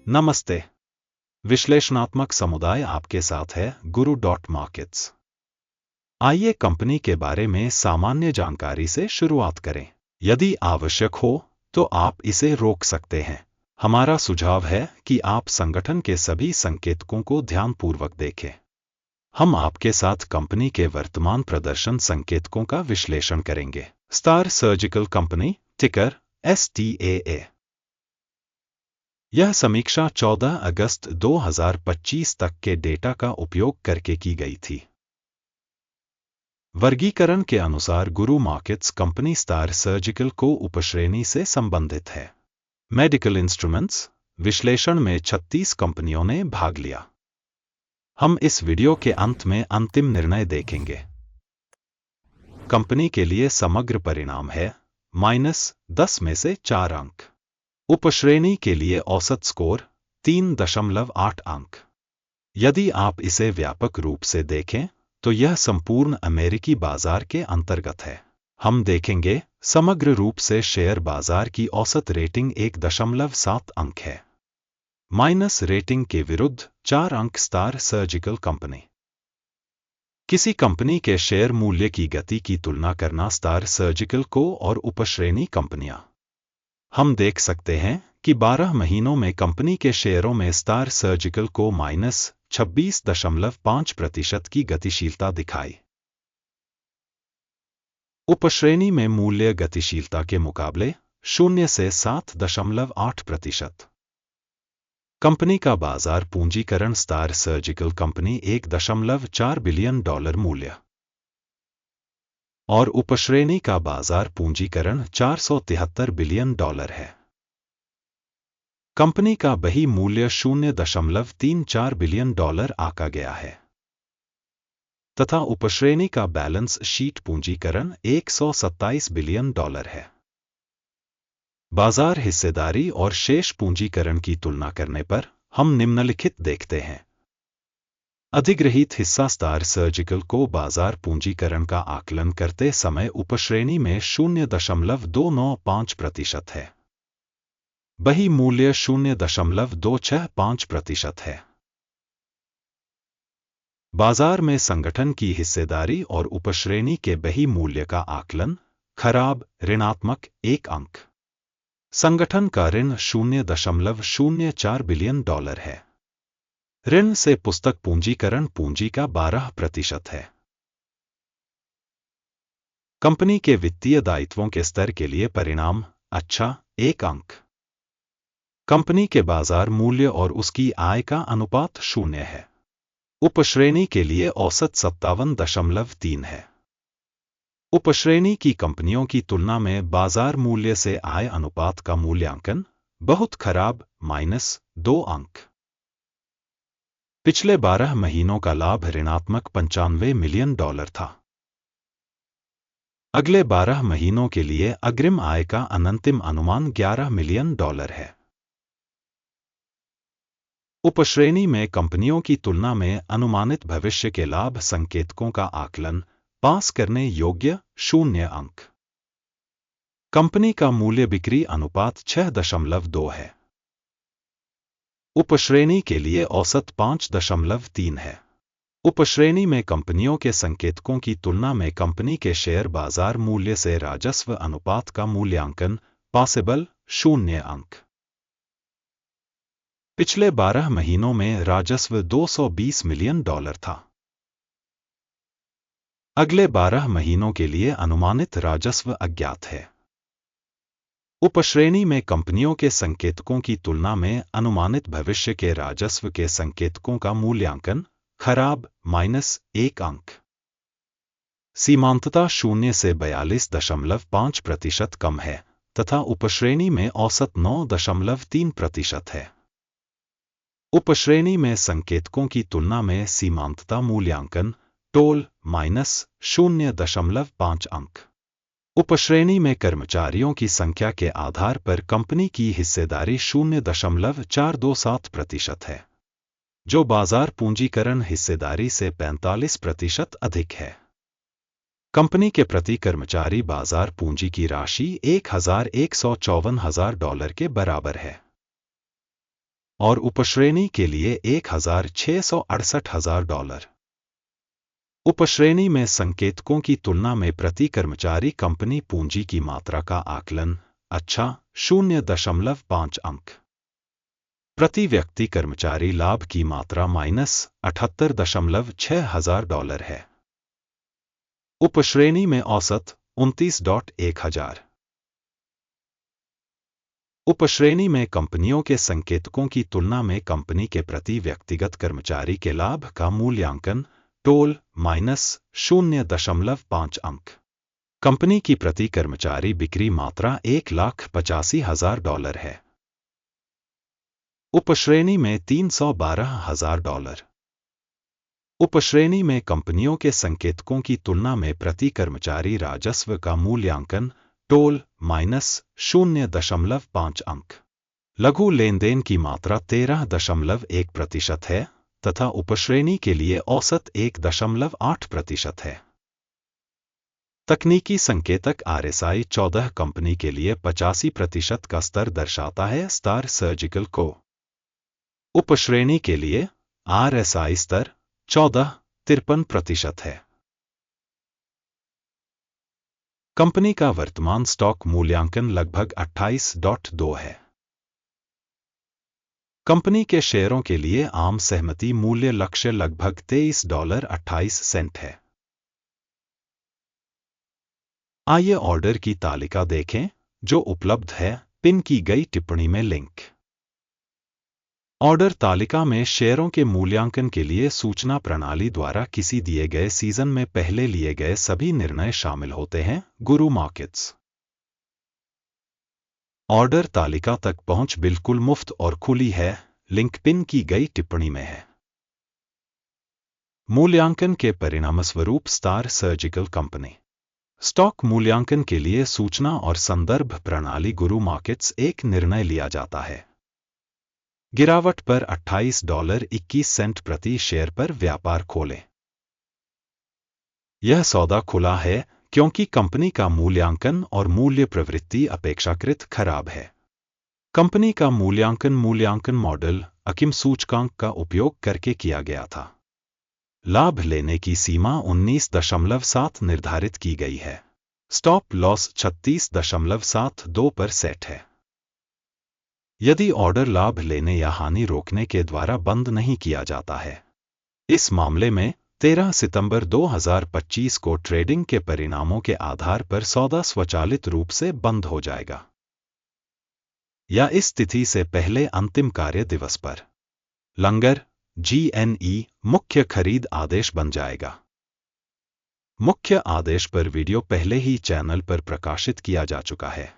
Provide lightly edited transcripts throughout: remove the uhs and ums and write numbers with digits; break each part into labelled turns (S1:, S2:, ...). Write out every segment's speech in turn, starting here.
S1: नमस्ते। विश्लेषणात्मक समुदाय आपके साथ है गुरु.मार्केट्स। आइए कंपनी के बारे में सामान्य जानकारी से शुरुआत करें। यदि आवश्यक हो तो आप इसे रोक सकते हैं। हमारा सुझाव है कि आप संगठन के सभी संकेतकों को ध्यानपूर्वक देखें। हम आपके साथ कंपनी के वर्तमान प्रदर्शन संकेतकों का विश्लेषण करेंगे। स्टार सर्जिकल कंपनी, टिकर STAA। यह समीक्षा 14 अगस्त 2025 तक के डेटा का उपयोग करके की गई थी। वर्गीकरण के अनुसार गुरु मार्केट्स कंपनी स्टार सर्जिकल को उपश्रेणी से संबंधित है। मेडिकल इंस्ट्रूमेंट्स विश्लेषण में 36 कंपनियों ने भाग लिया। हम इस वीडियो के अंत में अंतिम निर्णय देखेंगे। कंपनी के लिए समग्र परिणाम है -10 में से 4 अंक। उपश्रेणी के लिए औसत स्कोर 3.8 अंक। यदि आप इसे व्यापक रूप से देखें तो यह संपूर्ण अमेरिकी बाजार के अंतर्गत है। हम देखेंगे समग्र रूप से शेयर बाजार की औसत रेटिंग 1.7 अंक है। माइनस रेटिंग के विरुद्ध 4 अंक स्टार सर्जिकल कंपनी। किसी कंपनी के शेयर मूल्य की गति की तुलना करना स्टार सर्जिकल को और उपश्रेणी कंपनियां। हम देख सकते हैं कि 12 महीनों में कंपनी के शेयरों में स्टार सर्जिकल को -26.5% की गतिशीलता दिखाई। उपश्रेणी में मूल्य गतिशीलता के मुकाबले 0 से 7.8%। कंपनी का बाजार पूंजीकरण स्टार सर्जिकल कंपनी $1.4 बिलियन मूल्य और उपश्रेणी का बाजार पूंजीकरण $473 बिलियन है। कंपनी का बही मूल्य $0.34 बिलियन आका गया है तथा उपश्रेणी का बैलेंस शीट पूंजीकरण $127 बिलियन है। बाजार हिस्सेदारी और शेष पूंजीकरण की तुलना करने पर हम निम्नलिखित देखते हैं। अधिग्रहित हिस्सा स्टार सर्जिकल को बाजार पूंजीकरण का आकलन करते समय उपश्रेणी में 0.295% है। बही मूल्य 0.265% है। बाजार में संगठन की हिस्सेदारी और उपश्रेणी के बही मूल्य का आकलन खराब ऋणात्मक 1 अंक। संगठन का ऋण $0.04 बिलियन है। ऋण से पुस्तक पूंजीकरण पूंजी का 12% है। कंपनी के वित्तीय दायित्वों के स्तर के लिए परिणाम अच्छा 1 अंक। कंपनी के बाजार मूल्य और उसकी आय का अनुपात 0 है। उपश्रेणी के लिए औसत 57.3 है। उपश्रेणी की कंपनियों की तुलना में बाजार मूल्य से आय अनुपात का मूल्यांकन बहुत खराब -2 अंक। पिछले 12 महीनों का लाभ ऋणात्मक $95 मिलियन था। अगले 12 महीनों के लिए अग्रिम आय का अनंतिम अनुमान $11 मिलियन है। उपश्रेणी में कंपनियों की तुलना में अनुमानित भविष्य के लाभ संकेतकों का आकलन पास करने योग्य 0 अंक। कंपनी का मूल्य बिक्री अनुपात 6.2 है। उपश्रेणी के लिए औसत 5.3 है। उपश्रेणी में कंपनियों के संकेतकों की तुलना में कंपनी के शेयर बाजार मूल्य से राजस्व अनुपात का मूल्यांकन पॉसिबल 0 अंक। पिछले 12 महीनों में राजस्व $220 मिलियन था। अगले 12 महीनों के लिए अनुमानित राजस्व अज्ञात है। उपश्रेणी में कंपनियों के संकेतकों की तुलना में अनुमानित भविष्य के राजस्व के संकेतकों का मूल्यांकन खराब -1 अंक। सीमांतता 0 से 42.5% कम है तथा उपश्रेणी में औसत 9.3% है। उपश्रेणी में संकेतकों की तुलना में सीमांतता मूल्यांकन टोल -0.5 अंक। उपश्रेणी में कर्मचारियों की संख्या के आधार पर कंपनी की हिस्सेदारी 0.427% है, जो बाजार पूंजीकरण हिस्सेदारी से 45% अधिक है। कंपनी के प्रति कर्मचारी बाजार पूंजी की राशि $1,154,000 के बराबर है। और उपश्रेणी के लिए $1,668,000। उपश्रेणी में संकेतकों की तुलना में प्रति कर्मचारी कंपनी पूंजी की मात्रा का आकलन, अच्छा, 0.5 अंक। प्रति व्यक्ति कर्मचारी लाभ की मात्रा $78.6 है। उपश्रेणी में औसत 29.1 उपश्रेणी में कंपनियों के संकेतकों की तुलना में कंपनी के प्रति व्यक्तिगत कर्मचारी के लाभ का मूल्यांकन, टोल -0.5 अंक। कंपनी की प्रति कर्मचारी बिक्री मात्रा $1,85,000 है। उपश्रेणी में $312,000। उपश्रेणी में कंपनियों के संकेतकों की तुलना में प्रति कर्मचारी राजस्व का मूल्यांकन, टोल -0.5 अंक। लघु लेनदेन की मात्रा 13.1% है तथा उपश्रेणी के लिए औसत 1.8% है। तकनीकी संकेतक RSI 14 कंपनी के लिए 85% का स्तर दर्शाता है। स्टार सर्जिकल को उपश्रेणी के लिए RSI स्तर 53% है। कंपनी का वर्तमान स्टॉक मूल्यांकन लगभग 28.2 है। कंपनी के शेयरों के लिए आम सहमति मूल्य लक्ष्य लगभग $23.28 है। आइए ऑर्डर की तालिका देखें जो उपलब्ध है पिन की गई टिप्पणी में लिंक। ऑर्डर तालिका में शेयरों के मूल्यांकन के लिए सूचना प्रणाली द्वारा किसी दिए गए सीजन में पहले लिए गए सभी निर्णय शामिल होते हैं। गुरु मार्केट्स। ऑर्डर तालिका तक पहुंच बिल्कुल मुफ्त और खुली है। लिंक पिन की गई टिप्पणी में है। मूल्यांकन के परिणामस्वरूप स्टार सर्जिकल कंपनी स्टॉक मूल्यांकन के लिए सूचना और संदर्भ प्रणाली गुरु मार्केट्स एक निर्णय लिया जाता है। गिरावट पर $28.21 प्रति शेयर पर व्यापार खोलें। यह सौदा खुला है क्योंकि कंपनी का मूल्यांकन और मूल्य प्रवृत्ति अपेक्षाकृत खराब है। कंपनी का मूल्यांकन मॉडल अकिम सूचकांक का उपयोग करके किया गया था। लाभ लेने की सीमा 19.7 निर्धारित की गई है। स्टॉप लॉस 36.72 पर सेट है। यदि ऑर्डर लाभ लेने या हानि रोकने के द्वारा बंद नहीं किया जाता है, इस मामले में 13 सितंबर 2025 को ट्रेडिंग के परिणामों के आधार पर सौदा स्वचालित रूप से बंद हो जाएगा या इस तिथि से पहले अंतिम कार्य दिवस पर लंगर GNE मुख्य खरीद आदेश बन जाएगा। मुख्य आदेश पर वीडियो पहले ही चैनल पर प्रकाशित किया जा चुका है।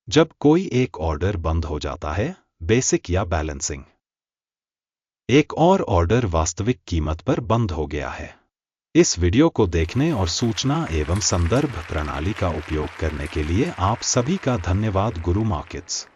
S1: जब कोई एक ऑर्डर बंद हो जाता है, बेसिक या बैलेंसिंग, एक और ऑर्डर वास्तविक कीमत पर बंद हो गया है। इस वीडियो को देखने और सूचना एवं संदर्भ प्रणाली का उपयोग करने के लिए आप सभी का धन्यवाद। गुरु मार्केट्स।